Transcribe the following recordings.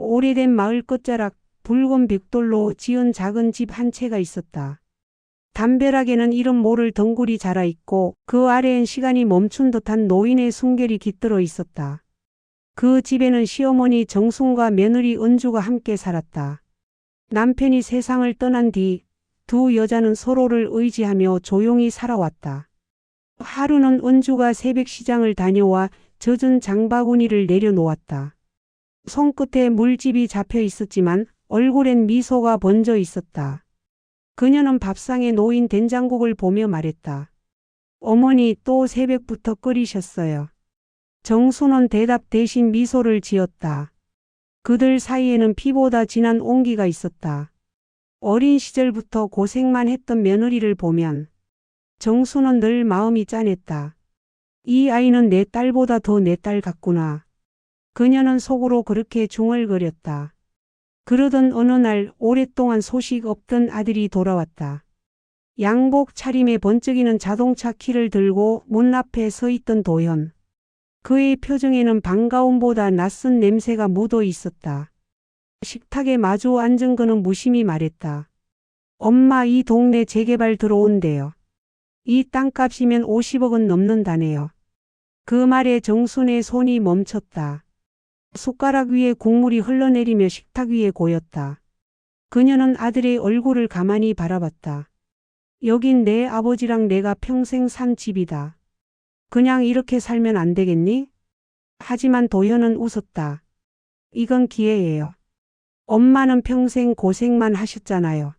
오래된 마을 끝자락 붉은 벽돌로 지은 작은 집 한 채가 있었다. 담벼락에는 이름 모를 덩굴이 자라있고 그 아래엔 시간이 멈춘 듯한 노인의 숨결이 깃들어 있었다. 그 집에는 시어머니 정순과 며느리 은주가 함께 살았다. 남편이 세상을 떠난 뒤 두 여자는 서로를 의지하며 조용히 살아왔다. 하루는 은주가 새벽 시장을 다녀와 젖은 장바구니를 내려놓았다. 손끝에 물집이 잡혀 있었지만 얼굴엔 미소가 번져 있었다. 그녀는 밥상에 놓인 된장국을 보며 말했다. 어머니 또 새벽부터 끓이셨어요. 정순은 대답 대신 미소를 지었다. 그들 사이에는 피보다 진한 온기가 있었다. 어린 시절부터 고생만 했던 며느리를 보면 정순은 늘 마음이 짠했다. 이 아이는 내 딸보다 더 내 딸 같구나. 그녀는 속으로 그렇게 중얼거렸다. 그러던 어느 날 오랫동안 소식 없던 아들이 돌아왔다. 양복 차림에 번쩍이는 자동차 키를 들고 문 앞에 서 있던 도현. 그의 표정에는 반가움보다 낯선 냄새가 묻어 있었다. 식탁에 마주 앉은 그는 무심히 말했다. 엄마 이 동네 재개발 들어온대요. 이 땅값이면 50억은 넘는다네요. 그 말에 정순의 손이 멈췄다. 숟가락 위에 국물이 흘러내리며 식탁 위에 고였다. 그녀는 아들의 얼굴을 가만히 바라봤다. 여긴 내 아버지랑 내가 평생 산 집이다. 그냥 이렇게 살면 안 되겠니? 하지만 도현은 웃었다. 이건 기회예요. 엄마는 평생 고생만 하셨잖아요.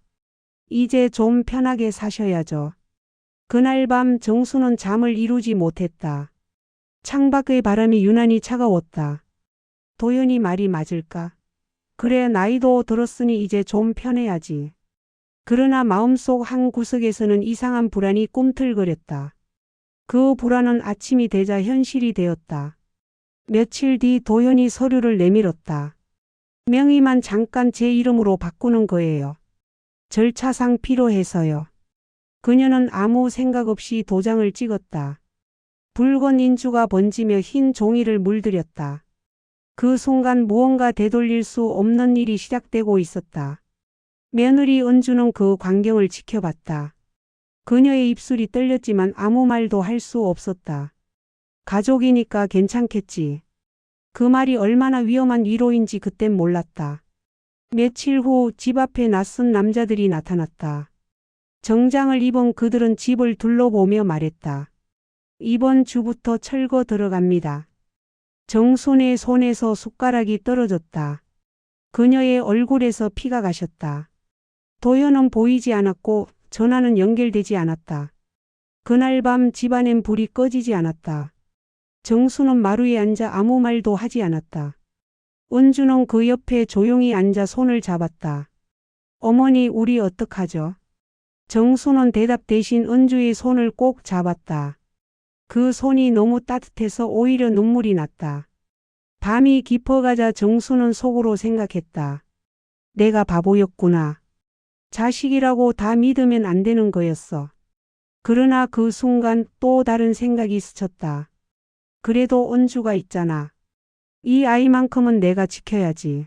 이제 좀 편하게 사셔야죠. 그날 밤 정수는 잠을 이루지 못했다. 창밖의 바람이 유난히 차가웠다. 도현이 말이 맞을까? 그래 나이도 들었으니 이제 좀 편해야지. 그러나 마음속 한 구석에서는 이상한 불안이 꿈틀거렸다. 그 불안은 아침이 되자 현실이 되었다. 며칠 뒤 도현이 서류를 내밀었다. 명의만 잠깐 제 이름으로 바꾸는 거예요. 절차상 필요해서요. 그녀는 아무 생각 없이 도장을 찍었다. 붉은 인주가 번지며 흰 종이를 물들였다. 그 순간 무언가 되돌릴 수 없는 일이 시작되고 있었다. 며느리 은주는 그 광경을 지켜봤다. 그녀의 입술이 떨렸지만 아무 말도 할 수 없었다. 가족이니까 괜찮겠지. 그 말이 얼마나 위험한 위로인지 그땐 몰랐다. 며칠 후 집 앞에 낯선 남자들이 나타났다. 정장을 입은 그들은 집을 둘러보며 말했다. 이번 주부터 철거 들어갑니다. 정순의 손에서 숟가락이 떨어졌다. 그녀의 얼굴에서 피가 가셨다. 도현은 보이지 않았고 전화는 연결되지 않았다. 그날 밤 집안엔 불이 꺼지지 않았다. 정수는 마루에 앉아 아무 말도 하지 않았다. 은주는 그 옆에 조용히 앉아 손을 잡았다. 어머니 우리 어떡하죠? 정수는 대답 대신 은주의 손을 꼭 잡았다. 그 손이 너무 따뜻해서 오히려 눈물이 났다. 밤이 깊어가자 정수는 속으로 생각했다. 내가 바보였구나. 자식이라고 다 믿으면 안 되는 거였어. 그러나 그 순간 또 다른 생각이 스쳤다. 그래도 은주가 있잖아. 이 아이만큼은 내가 지켜야지.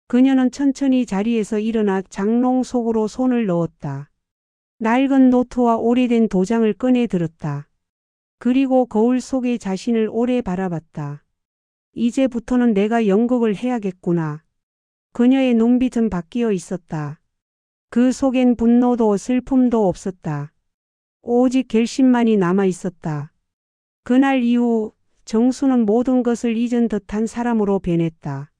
그녀는 천천히 자리에서 일어나 장롱 속으로 손을 넣었다. 낡은 노트와 오래된 도장을 꺼내 들었다. 그리고 거울 속의 자신을 오래 바라봤다. 이제부터는 내가 연극을 해야겠구나. 그녀의 눈빛은 바뀌어 있었다. 그 속엔 분노도 슬픔도 없었다. 오직 결심만이 남아 있었다. 그날 이후 정수는 모든 것을 잊은 듯한 사람으로 변했다.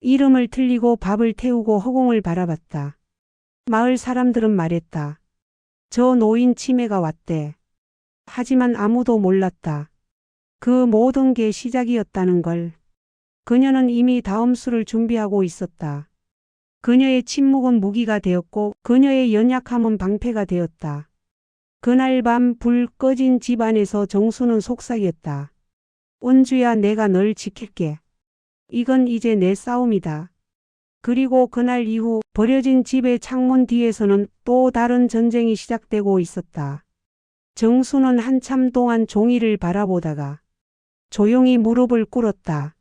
이름을 틀리고 밥을 태우고 허공을 바라봤다. 마을 사람들은 말했다. 저 노인 치매가 왔대. 하지만 아무도 몰랐다. 그 모든 게 시작이었다는 걸. 그녀는 이미 다음 수를 준비하고 있었다. 그녀의 침묵은 무기가 되었고 그녀의 연약함은 방패가 되었다. 그날 밤 불 꺼진 집 안에서 정수는 속삭였다. 은주야 내가 널 지킬게. 이건 이제 내 싸움이다. 그리고 그날 이후 버려진 집의 창문 뒤에서는 또 다른 전쟁이 시작되고 있었다. 정수는 한참 동안 종이를 바라보다가 조용히 무릎을 꿇었다.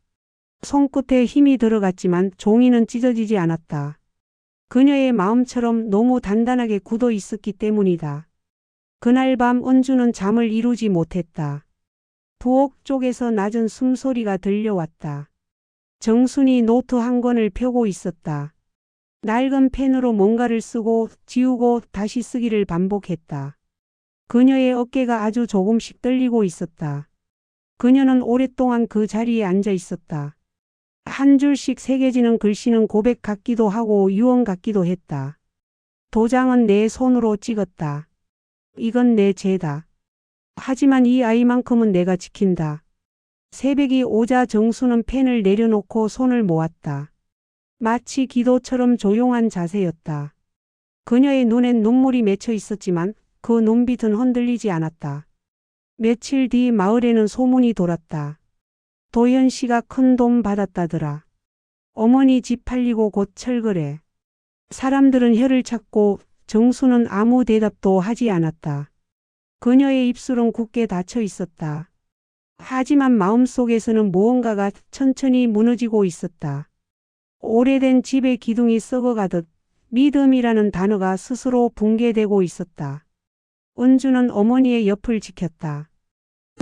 손끝에 힘이 들어갔지만 종이는 찢어지지 않았다. 그녀의 마음처럼 너무 단단하게 굳어 있었기 때문이다. 그날 밤 은주는 잠을 이루지 못했다. 부엌 쪽에서 낮은 숨소리가 들려왔다. 정순이 노트 한 권을 펴고 있었다. 낡은 펜으로 뭔가를 쓰고 지우고 다시 쓰기를 반복했다. 그녀의 어깨가 아주 조금씩 떨리고 있었다. 그녀는 오랫동안 그 자리에 앉아 있었다. 한 줄씩 새겨지는 글씨는 고백 같기도 하고 유언 같기도 했다. 도장은 내 손으로 찍었다. 이건 내 죄다. 하지만 이 아이만큼은 내가 지킨다. 새벽이 오자 정수는 펜을 내려놓고 손을 모았다. 마치 기도처럼 조용한 자세였다. 그녀의 눈엔 눈물이 맺혀 있었지만 그 눈빛은 흔들리지 않았다. 며칠 뒤 마을에는 소문이 돌았다. 도연 씨가 큰 돈 받았다더라. 어머니 집 팔리고 곧 철거래. 사람들은 혀를 찾고 정수는 아무 대답도 하지 않았다. 그녀의 입술은 굳게 닫혀 있었다. 하지만 마음속에서는 무언가가 천천히 무너지고 있었다. 오래된 집의 기둥이 썩어가듯 믿음이라는 단어가 스스로 붕괴되고 있었다. 은주는 어머니의 옆을 지켰다.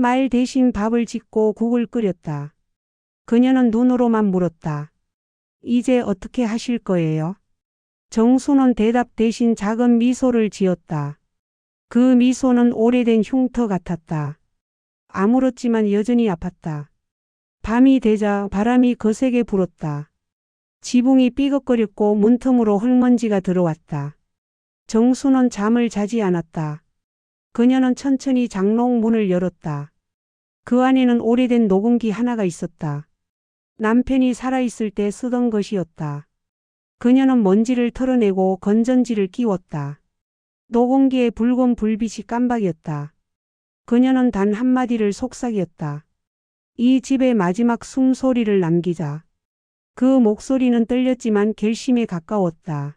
말 대신 밥을 짓고 국을 끓였다. 그녀는 눈으로만 물었다. 이제 어떻게 하실 거예요? 정수는 대답 대신 작은 미소를 지었다. 그 미소는 오래된 흉터 같았다. 아물었지만 여전히 아팠다. 밤이 되자 바람이 거세게 불었다. 지붕이 삐걱거렸고 문틈으로 흙먼지가 들어왔다. 정수는 잠을 자지 않았다. 그녀는 천천히 장롱 문을 열었다. 그 안에는 오래된 녹음기 하나가 있었다. 남편이 살아있을 때 쓰던 것이었다. 그녀는 먼지를 털어내고 건전지를 끼웠다. 녹음기의 붉은 불빛이 깜박이었다. 그녀는 단 한마디를 속삭였다. 이 집의 마지막 숨소리를 남기자. 그 목소리는 떨렸지만 결심에 가까웠다.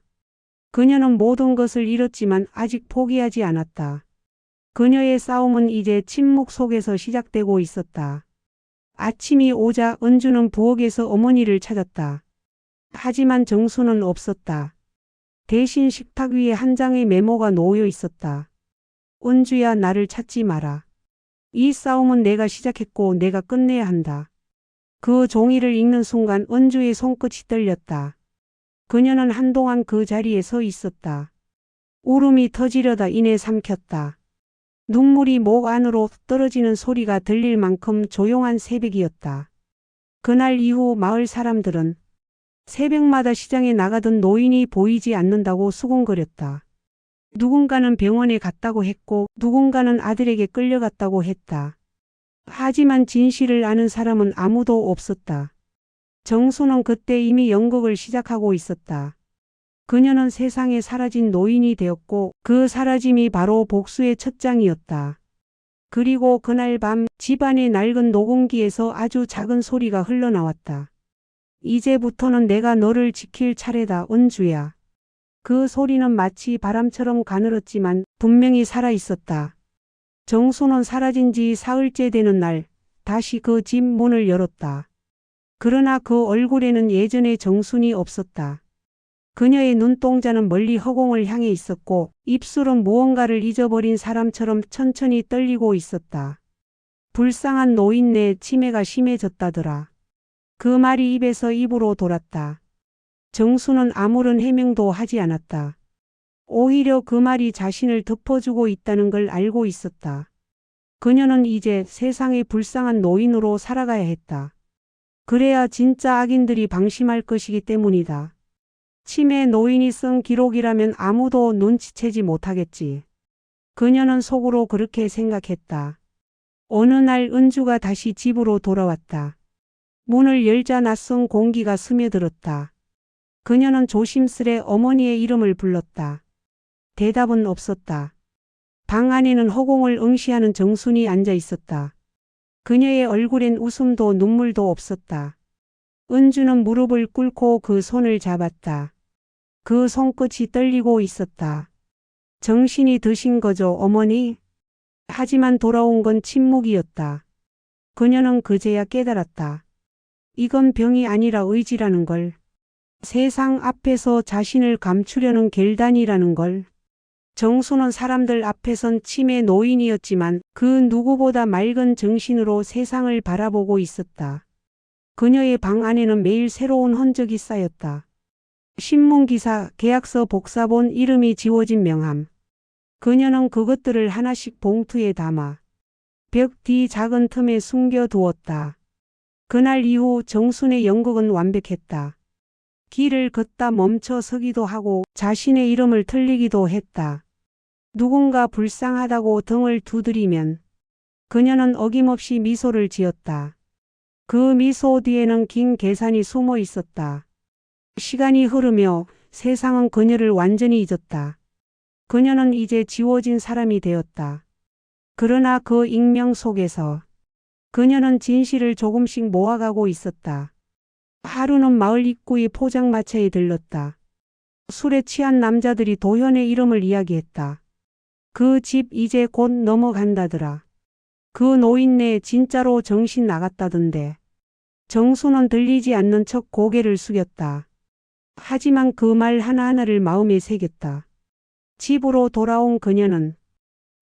그녀는 모든 것을 잃었지만 아직 포기하지 않았다. 그녀의 싸움은 이제 침묵 속에서 시작되고 있었다. 아침이 오자 은주는 부엌에서 어머니를 찾았다. 하지만 정수는 없었다. 대신 식탁 위에 한 장의 메모가 놓여 있었다. 은주야, 나를 찾지 마라. 이 싸움은 내가 시작했고 내가 끝내야 한다. 그 종이를 읽는 순간 은주의 손끝이 떨렸다. 그녀는 한동안 그 자리에 서 있었다. 울음이 터지려다 이내 삼켰다. 눈물이 목 안으로 떨어지는 소리가 들릴 만큼 조용한 새벽이었다. 그날 이후 마을 사람들은 새벽마다 시장에 나가던 노인이 보이지 않는다고 수군거렸다. 누군가는 병원에 갔다고 했고 누군가는 아들에게 끌려갔다고 했다. 하지만 진실을 아는 사람은 아무도 없었다. 정수는 그때 이미 연극을 시작하고 있었다. 그녀는 세상에 사라진 노인이 되었고 그 사라짐이 바로 복수의 첫 장이었다. 그리고 그날 밤 집안의 낡은 녹음기에서 아주 작은 소리가 흘러나왔다. 이제부터는 내가 너를 지킬 차례다, 은주야. 그 소리는 마치 바람처럼 가늘었지만 분명히 살아있었다. 정수는 사라진 지 사흘째 되는 날 다시 그 집 문을 열었다. 그러나 그 얼굴에는 예전의 정순이 없었다. 그녀의 눈동자는 멀리 허공을 향해 있었고 입술은 무언가를 잊어버린 사람처럼 천천히 떨리고 있었다. 불쌍한 노인네, 치매가 심해졌다더라. 그 말이 입에서 입으로 돌았다. 정수는 아무런 해명도 하지 않았다. 오히려 그 말이 자신을 덮어주고 있다는 걸 알고 있었다. 그녀는 이제 세상의 불쌍한 노인으로 살아가야 했다. 그래야 진짜 악인들이 방심할 것이기 때문이다. 치매 노인이 쓴 기록이라면 아무도 눈치채지 못하겠지. 그녀는 속으로 그렇게 생각했다. 어느 날 은주가 다시 집으로 돌아왔다. 문을 열자 낯선 공기가 스며들었다. 그녀는 조심스레 어머니의 이름을 불렀다. 대답은 없었다. 방 안에는 허공을 응시하는 정순이 앉아 있었다. 그녀의 얼굴엔 웃음도 눈물도 없었다. 은주는 무릎을 꿇고 그 손을 잡았다. 그 손끝이 떨리고 있었다. 정신이 드신 거죠, 어머니? 하지만 돌아온 건 침묵이었다. 그녀는 그제야 깨달았다. 이건 병이 아니라 의지라는 걸. 세상 앞에서 자신을 감추려는 결단이라는 걸. 정수는 사람들 앞에선 치매 노인이었지만 그 누구보다 맑은 정신으로 세상을 바라보고 있었다. 그녀의 방 안에는 매일 새로운 흔적이 쌓였다. 신문기사, 계약서 복사본, 이름이 지워진 명함. 그녀는 그것들을 하나씩 봉투에 담아 벽 뒤 작은 틈에 숨겨두었다. 그날 이후 정순의 연극은 완벽했다. 길을 걷다 멈춰 서기도 하고 자신의 이름을 틀리기도 했다. 누군가 불쌍하다고 등을 두드리면 그녀는 어김없이 미소를 지었다. 그 미소 뒤에는 긴 계산이 숨어 있었다. 시간이 흐르며 세상은 그녀를 완전히 잊었다. 그녀는 이제 지워진 사람이 되었다. 그러나 그 익명 속에서 그녀는 진실을 조금씩 모아가고 있었다. 하루는 마을 입구의 포장마차에 들렀다. 술에 취한 남자들이 도현의 이름을 이야기했다. 그 집 이제 곧 넘어간다더라. 그 노인네 진짜로 정신 나갔다던데. 정수는 들리지 않는 척 고개를 숙였다. 하지만 그 말 하나하나를 마음에 새겼다. 집으로 돌아온 그녀는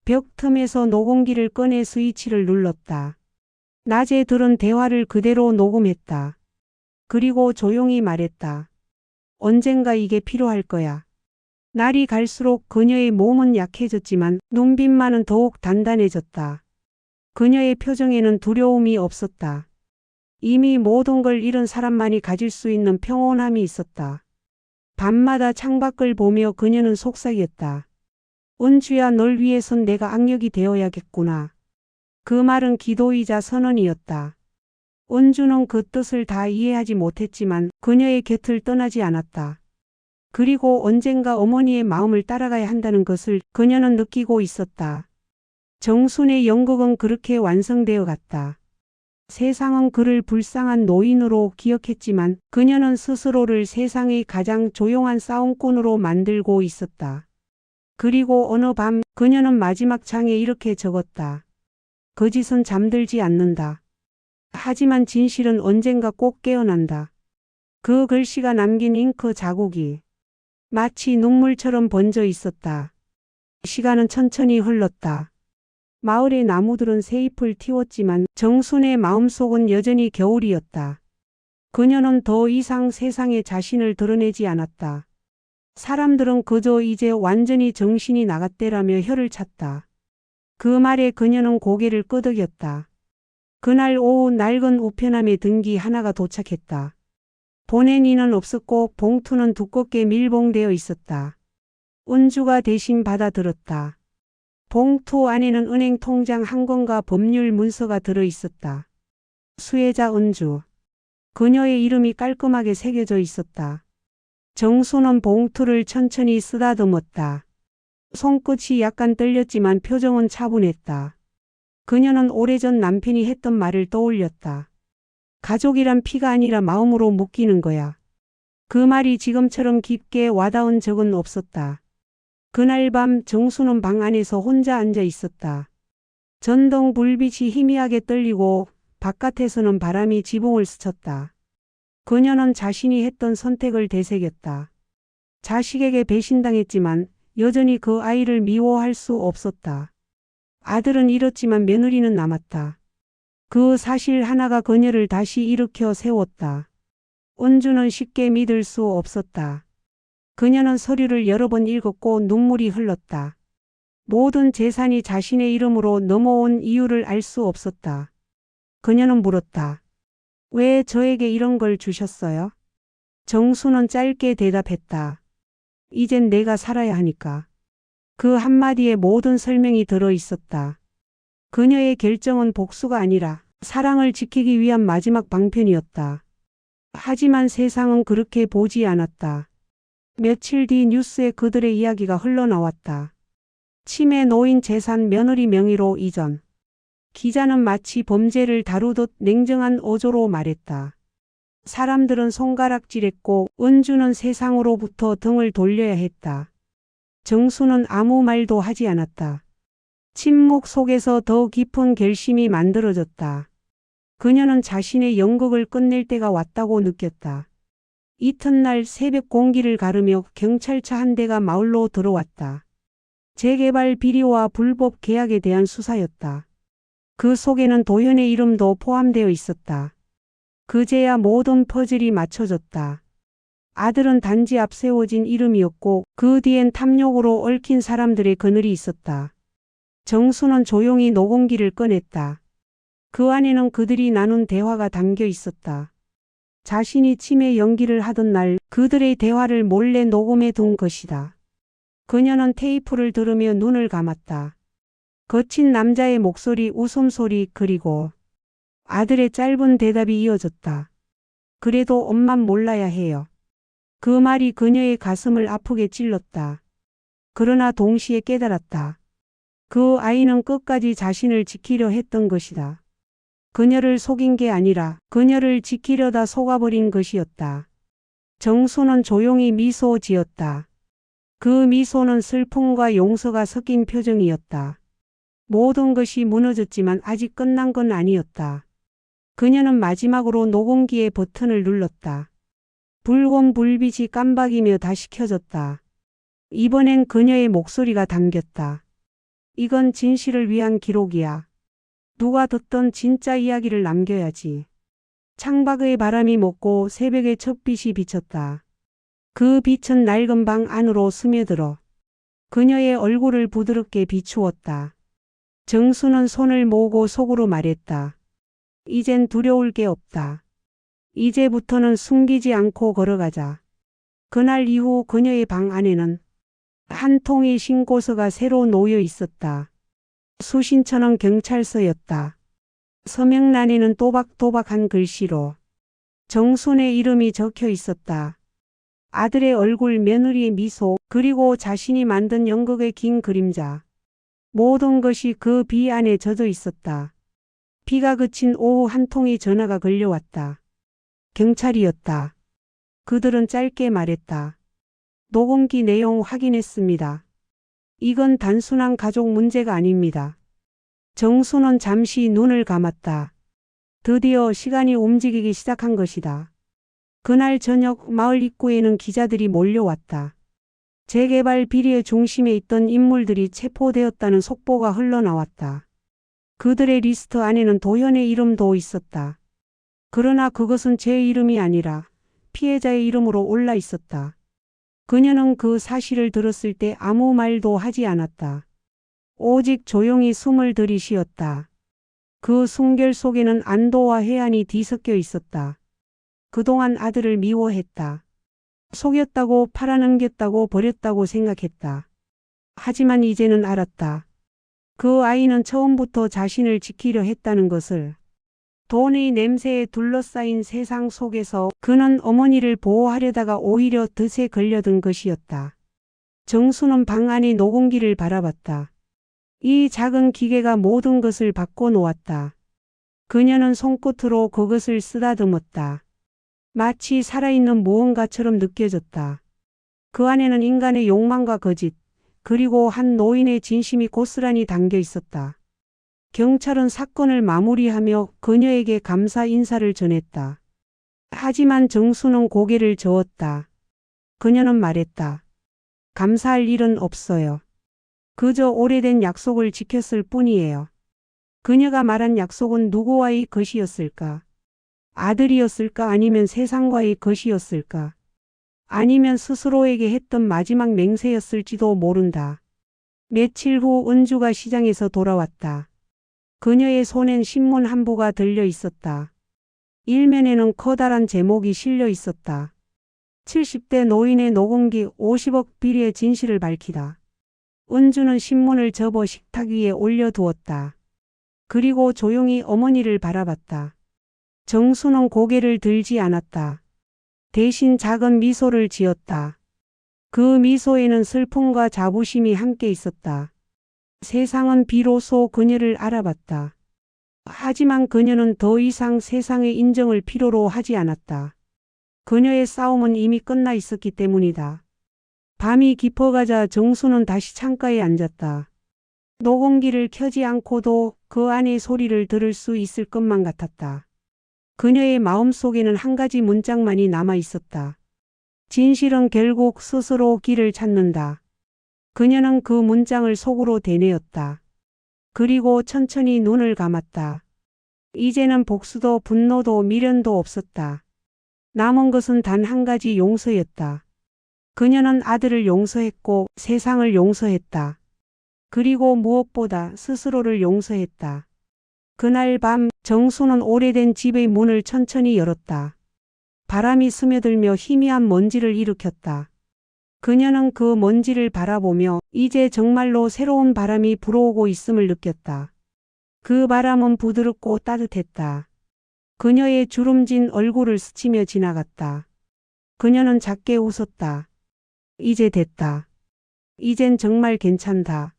벽 틈에서 녹음기를 꺼내 스위치를 눌렀다. 낮에 들은 대화를 그대로 녹음했다. 그리고 조용히 말했다. 언젠가 이게 필요할 거야. 날이 갈수록 그녀의 몸은 약해졌지만 눈빛만은 더욱 단단해졌다. 그녀의 표정에는 두려움이 없었다. 이미 모든 걸 잃은 사람만이 가질 수 있는 평온함이 있었다. 밤마다 창밖을 보며 그녀는 속삭였다. 은주야, 널 위해선 내가 악력이 되어야겠구나. 그 말은 기도이자 선언이었다. 은주는 그 뜻을 다 이해하지 못했지만 그녀의 곁을 떠나지 않았다. 그리고 언젠가 어머니의 마음을 따라가야 한다는 것을 그녀는 느끼고 있었다. 정순의 연극은 그렇게 완성되어 갔다. 세상은 그를 불쌍한 노인으로 기억했지만 그녀는 스스로를 세상의 가장 조용한 싸움꾼으로 만들고 있었다. 그리고 어느 밤 그녀는 마지막 장에 이렇게 적었다. 거짓은 잠들지 않는다. 하지만 진실은 언젠가 꼭 깨어난다. 그 글씨가 남긴 잉크 자국이 마치 눈물처럼 번져 있었다. 시간은 천천히 흘렀다. 마을의 나무들은 새잎을 틔웠지만 정순의 마음속은 여전히 겨울이었다. 그녀는 더 이상 세상에 자신을 드러내지 않았다. 사람들은 그저 이제 완전히 정신이 나갔대라며 혀를 찼다. 그 말에 그녀는 고개를 끄덕였다. 그날 오후 낡은 우편함의 등기 하나가 도착했다. 보낸 이는 없었고 봉투는 두껍게 밀봉되어 있었다. 은주가 대신 받아들었다. 봉투 안에는 은행 통장 한 건과 법률 문서가 들어 있었다. 수혜자 은주. 그녀의 이름이 깔끔하게 새겨져 있었다. 정수는 봉투를 천천히 쓰다듬었다. 손끝이 약간 떨렸지만 표정은 차분했다. 그녀는 오래전 남편이 했던 말을 떠올렸다. 가족이란 피가 아니라 마음으로 묶이는 거야. 그 말이 지금처럼 깊게 와닿은 적은 없었다. 그날 밤 정수는 방 안에서 혼자 앉아 있었다. 전등 불빛이 희미하게 떨리고 바깥에서는 바람이 지붕을 스쳤다. 그녀는 자신이 했던 선택을 되새겼다. 자식에게 배신당했지만 여전히 그 아이를 미워할 수 없었다. 아들은 잃었지만 며느리는 남았다. 그 사실 하나가 그녀를 다시 일으켜 세웠다. 은주는 쉽게 믿을 수 없었다. 그녀는 서류를 여러 번 읽었고 눈물이 흘렀다. 모든 재산이 자신의 이름으로 넘어온 이유를 알 수 없었다. 그녀는 물었다. 왜 저에게 이런 걸 주셨어요? 정수는 짧게 대답했다. 이젠 내가 살아야 하니까. 그 한마디에 모든 설명이 들어 있었다. 그녀의 결정은 복수가 아니라 사랑을 지키기 위한 마지막 방편이었다. 하지만 세상은 그렇게 보지 않았다. 며칠 뒤 뉴스에 그들의 이야기가 흘러나왔다. 치매 노인 재산 며느리 명의로 이전. 기자는 마치 범죄를 다루듯 냉정한 어조로 말했다. 사람들은 손가락질했고 은주는 세상으로부터 등을 돌려야 했다. 정수는 아무 말도 하지 않았다. 침묵 속에서 더 깊은 결심이 만들어졌다. 그녀는 자신의 연극을 끝낼 때가 왔다고 느꼈다. 이튿날 새벽 공기를 가르며 경찰차 한 대가 마을로 들어왔다. 재개발 비리와 불법 계약에 대한 수사였다. 그 속에는 도현의 이름도 포함되어 있었다. 그제야 모든 퍼즐이 맞춰졌다. 아들은 단지 앞 세워진 이름이었고 그 뒤엔 탐욕으로 얽힌 사람들의 그늘이 있었다. 정수는 조용히 녹음기를 꺼냈다. 그 안에는 그들이 나눈 대화가 담겨 있었다. 자신이 치매 연기를 하던 날 그들의 대화를 몰래 녹음해 둔 것이다. 그녀는 테이프를 들으며 눈을 감았다. 거친 남자의 목소리, 웃음소리, 그리고 아들의 짧은 대답이 이어졌다. 그래도 엄만 몰라야 해요. 그 말이 그녀의 가슴을 아프게 찔렀다. 그러나 동시에 깨달았다. 그 아이는 끝까지 자신을 지키려 했던 것이다. 그녀를 속인 게 아니라 그녀를 지키려다 속아버린 것이었다. 정수는 조용히 미소 지었다. 그 미소는 슬픔과 용서가 섞인 표정이었다. 모든 것이 무너졌지만 아직 끝난 건 아니었다. 그녀는 마지막으로 녹음기의 버튼을 눌렀다. 붉은 불빛이 깜박이며 다시 켜졌다. 이번엔 그녀의 목소리가 담겼다. 이건 진실을 위한 기록이야. 누가 듣던 진짜 이야기를 남겨야지. 창밖의 바람이 멎고 새벽의 첫빛이 비쳤다. 그 빛은 낡은 방 안으로 스며들어 그녀의 얼굴을 부드럽게 비추었다. 정수는 손을 모으고 속으로 말했다. 이젠 두려울 게 없다. 이제부터는 숨기지 않고 걸어가자. 그날 이후 그녀의 방 안에는 한 통의 신고서가 새로 놓여 있었다. 수신처는 경찰서였다. 서명란에는 또박또박한 글씨로 정순의 이름이 적혀 있었다. 아들의 얼굴, 며느리의 미소, 그리고 자신이 만든 연극의 긴 그림자. 모든 것이 그 비 안에 젖어 있었다. 비가 그친 오후 한 통의 전화가 걸려왔다. 경찰이었다. 그들은 짧게 말했다. 녹음기 내용 확인했습니다. 이건 단순한 가족 문제가 아닙니다. 정수는 잠시 눈을 감았다. 드디어 시간이 움직이기 시작한 것이다. 그날 저녁 마을 입구에는 기자들이 몰려왔다. 재개발 비리의 중심에 있던 인물들이 체포되었다는 속보가 흘러나왔다. 그들의 리스트 안에는 도현의 이름도 있었다. 그러나 그것은 제 이름이 아니라 피해자의 이름으로 올라 있었다. 그녀는 그 사실을 들었을 때 아무 말도 하지 않았다. 오직 조용히 숨을 들이쉬었다. 그 숨결 속에는 안도와 해안이 뒤섞여 있었다. 그동안 아들을 미워했다. 속였다고 팔아넘겼다고 버렸다고 생각했다. 하지만 이제는 알았다. 그 아이는 처음부터 자신을 지키려 했다는 것을. 돈의 냄새에 둘러싸인 세상 속에서 그는 어머니를 보호하려다가 오히려 덫에 걸려든 것이었다. 정수는 방 안의 녹음기를 바라봤다. 이 작은 기계가 모든 것을 바꿔놓았다. 그녀는 손끝으로 그것을 쓰다듬었다. 마치 살아있는 무언가처럼 느껴졌다. 그 안에는 인간의 욕망과 거짓, 그리고 한 노인의 진심이 고스란히 담겨 있었다. 경찰은 사건을 마무리하며 그녀에게 감사 인사를 전했다. 하지만 정수는 고개를 저었다. 그녀는 말했다. 감사할 일은 없어요. 그저 오래된 약속을 지켰을 뿐이에요. 그녀가 말한 약속은 누구와의 것이었을까? 아들이었을까? 아니면 세상과의 것이었을까? 아니면 스스로에게 했던 마지막 맹세였을지도 모른다. 며칠 후 은주가 시장에서 돌아왔다. 그녀의 손엔 신문 한 부가 들려 있었다. 일면에는 커다란 제목이 실려 있었다. 70대 노인의 녹음기 50억 비리의 진실을 밝히다. 은주는 신문을 접어 식탁 위에 올려두었다. 그리고 조용히 어머니를 바라봤다. 정수는 고개를 들지 않았다. 대신 작은 미소를 지었다. 그 미소에는 슬픔과 자부심이 함께 있었다. 세상은 비로소 그녀를 알아봤다. 하지만 그녀는 더 이상 세상의 인정을 필요로 하지 않았다. 그녀의 싸움은 이미 끝나 있었기 때문이다. 밤이 깊어가자 정수는 다시 창가에 앉았다. 녹음기를 켜지 않고도 그 안의 소리를 들을 수 있을 것만 같았다. 그녀의 마음속에는 한 가지 문짝만이 남아 있었다. 진실은 결국 스스로 길을 찾는다. 그녀는 그 문장을 속으로 되뇌었다. 그리고 천천히 눈을 감았다. 이제는 복수도 분노도 미련도 없었다. 남은 것은 단 한 가지 용서였다. 그녀는 아들을 용서했고 세상을 용서했다. 그리고 무엇보다 스스로를 용서했다. 그날 밤 정수는 오래된 집의 문을 천천히 열었다. 바람이 스며들며 희미한 먼지를 일으켰다. 그녀는 그 먼지를 바라보며 이제 정말로 새로운 바람이 불어오고 있음을 느꼈다. 그 바람은 부드럽고 따뜻했다. 그녀의 주름진 얼굴을 스치며 지나갔다. 그녀는 작게 웃었다. 이제 됐다. 이젠 정말 괜찮다.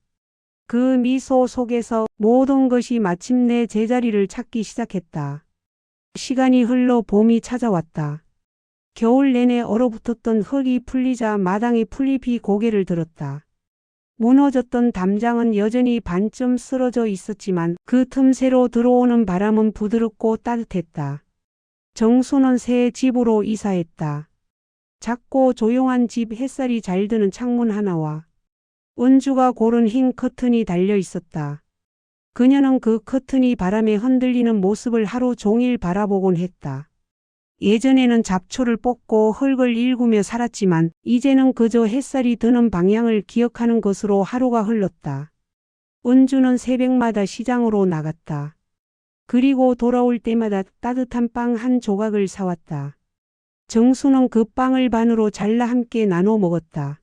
그 미소 속에서 모든 것이 마침내 제자리를 찾기 시작했다. 시간이 흘러 봄이 찾아왔다. 겨울 내내 얼어붙었던 흙이 풀리자 마당에 풀잎이 고개를 들었다. 무너졌던 담장은 여전히 반쯤 쓰러져 있었지만 그 틈새로 들어오는 바람은 부드럽고 따뜻했다. 정수는 새 집으로 이사했다. 작고 조용한 집, 햇살이 잘 드는 창문 하나와 은주가 고른 흰 커튼이 달려 있었다. 그녀는 그 커튼이 바람에 흔들리는 모습을 하루 종일 바라보곤 했다. 예전에는 잡초를 뽑고 흙을 일구며 살았지만 이제는 그저 햇살이 드는 방향을 기억하는 것으로 하루가 흘렀다. 은주는 새벽마다 시장으로 나갔다. 그리고 돌아올 때마다 따뜻한 빵 한 조각을 사왔다. 정수는 그 빵을 반으로 잘라 함께 나눠 먹었다.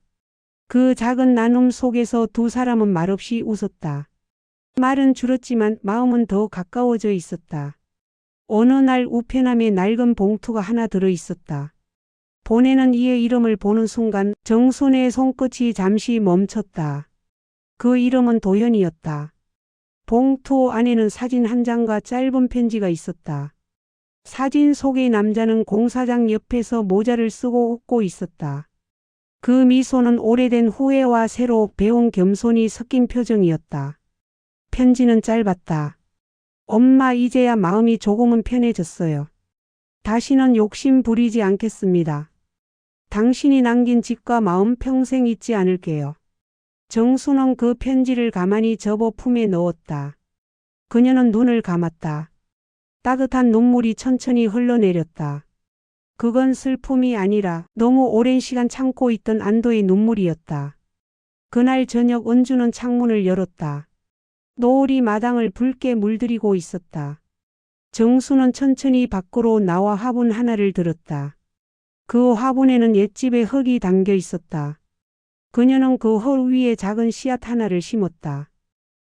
그 작은 나눔 속에서 두 사람은 말없이 웃었다. 말은 줄었지만 마음은 더 가까워져 있었다. 어느 날 우편함에 낡은 봉투가 하나 들어 있었다. 보내는 이의 이름을 보는 순간 정순의 손끝이 잠시 멈췄다. 그 이름은 도현이었다. 봉투 안에는 사진 한 장과 짧은 편지가 있었다. 사진 속의 남자는 공사장 옆에서 모자를 쓰고 웃고 있었다. 그 미소는 오래된 후회와 새로 배운 겸손이 섞인 표정이었다. 편지는 짧았다. 엄마, 이제야 마음이 조금은 편해졌어요. 다시는 욕심 부리지 않겠습니다. 당신이 남긴 집과 마음 평생 잊지 않을게요. 정수는 그 편지를 가만히 접어 품에 넣었다. 그녀는 눈을 감았다. 따뜻한 눈물이 천천히 흘러내렸다. 그건 슬픔이 아니라 너무 오랜 시간 참고 있던 안도의 눈물이었다. 그날 저녁 은주는 창문을 열었다. 노을이 마당을 붉게 물들이고 있었다. 정수는 천천히 밖으로 나와 화분 하나를 들었다. 그 화분에는 옛집의 흙이 담겨 있었다. 그녀는 그 흙 위에 작은 씨앗 하나를 심었다.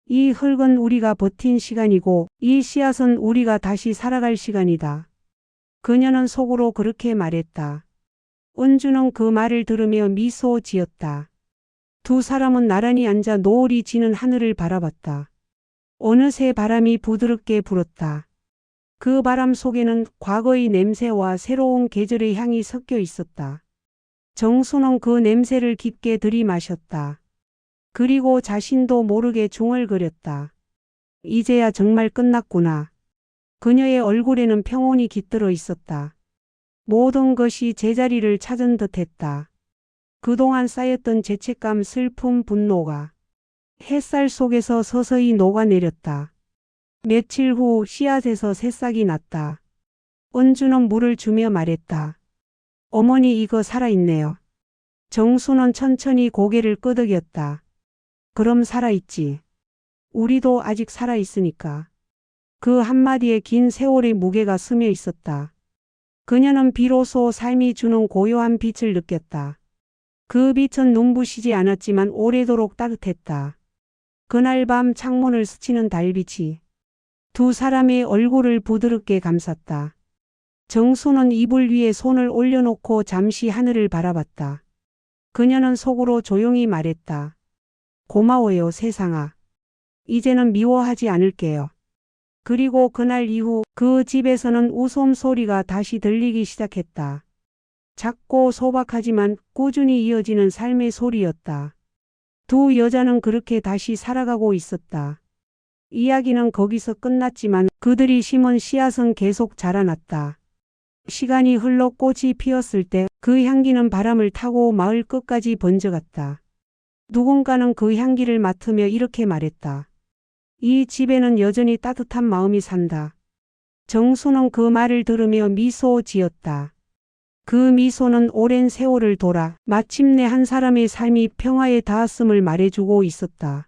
이 흙은 우리가 버틴 시간이고 이 씨앗은 우리가 다시 살아갈 시간이다. 그녀는 속으로 그렇게 말했다. 은주는 그 말을 들으며 미소 지었다. 두 사람은 나란히 앉아 노을이 지는 하늘을 바라봤다. 어느새 바람이 부드럽게 불었다. 그 바람 속에는 과거의 냄새와 새로운 계절의 향이 섞여 있었다. 정수는 그 냄새를 깊게 들이마셨다. 그리고 자신도 모르게 중얼거렸다. 이제야 정말 끝났구나. 그녀의 얼굴에는 평온이 깃들어 있었다. 모든 것이 제자리를 찾은 듯했다. 그동안 쌓였던 죄책감, 슬픔, 분노가 햇살 속에서 서서히 녹아내렸다. 며칠 후 씨앗에서 새싹이 났다. 은주는 물을 주며 말했다. 어머니, 이거 살아있네요. 정수는 천천히 고개를 끄덕였다. 그럼 살아있지. 우리도 아직 살아있으니까. 그 한마디에 긴 세월의 무게가 스며 있었다. 그녀는 비로소 삶이 주는 고요한 빛을 느꼈다. 그 빛은 눈부시지 않았지만 오래도록 따뜻했다. 그날 밤 창문을 스치는 달빛이 두 사람의 얼굴을 부드럽게 감쌌다. 정수는 이불 위에 손을 올려놓고 잠시 하늘을 바라봤다. 그녀는 속으로 조용히 말했다. 고마워요, 세상아. 이제는 미워하지 않을게요. 그리고 그날 이후 그 집에서는 웃음소리가 다시 들리기 시작했다. 작고 소박하지만 꾸준히 이어지는 삶의 소리였다. 두 여자는 그렇게 다시 살아가고 있었다. 이야기는 거기서 끝났지만 그들이 심은 씨앗은 계속 자라났다. 시간이 흘러 꽃이 피었을 때 그 향기는 바람을 타고 마을 끝까지 번져갔다. 누군가는 그 향기를 맡으며 이렇게 말했다. 이 집에는 여전히 따뜻한 마음이 산다. 정수는 그 말을 들으며 미소 지었다. 그 미소는 오랜 세월을 돌아 마침내 한 사람의 삶이 평화에 닿았음을 말해주고 있었다.